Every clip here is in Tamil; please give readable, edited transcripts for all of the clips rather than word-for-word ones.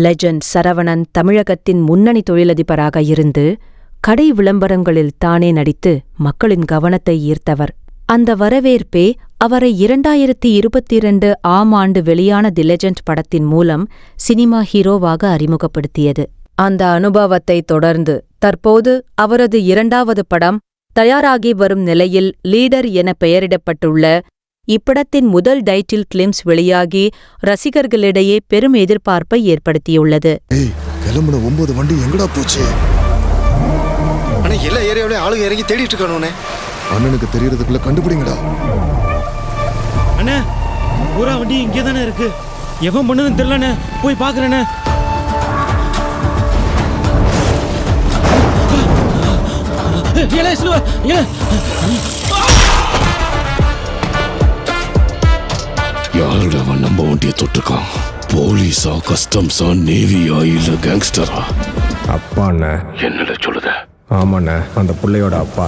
லெஜண்ட் சரவணன் தமிழகத்தின் முன்னணி தொழிலதிபராக இருந்து கடை விளம்பரங்களில் தானே நடித்து மக்களின் கவனத்தை ஈர்த்தவர். அந்த வரவேற்பே அவரை 2022 ஆம் ஆண்டு வெளியான தி லெஜண்ட் படத்தின் மூலம் சினிமா ஹீரோவாக அறிமுகப்படுத்தியது. அந்த அனுபவத்தை தொடர்ந்து தற்போது அவரது 2வது படம் தயாராகி வரும் நிலையில் லீடர் என பெயரிடப்பட்டுள்ள இப்படத்தின் முதல் டைட்டில் கிளிம்ஸ் வெளியாகி ரசிகர்களிடையே பெரும் எதிர்பார்ப்பை ஏற்படுத்தியுள்ளது. கிளம்புன 9 வண்டி எங்கடா போச்சு? எல்லா ஏரியாவிலையும் ஆளுங்க இறங்கி தேடிட்டு இருக்கானே. அண்ணனுக்கு தெரியறதுக்குள்ள கண்டுபிடிங்கடா. அண்ணா, பூரா வண்டி இங்கே தானே இருக்கு. எவன் பண்ணதுன்னு தெரியலண்ணே, போய் பாக்குறேண்ணே. யாருடா அவன் நம்ம வண்டியை தொட்டிருக்கான்? போலீஸா, கஸ்டம்ஸா, நேவியா இல்ல கேங்ஸ்டரா? அப்பாண்ண. என்னல சொல்லுத? ஆமாண்ண, அந்த பிள்ளையோட அப்பா.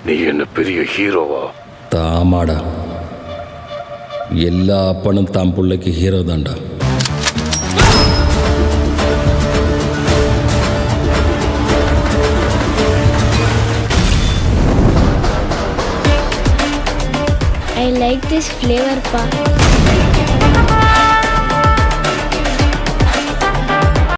நீ என்ன பெரிய ஹீரோவா? தாமாடா, எல்லா அப்பனும் தாம் பிள்ளைக்கு ஹீரோ தான்டா. I like this flavor pa.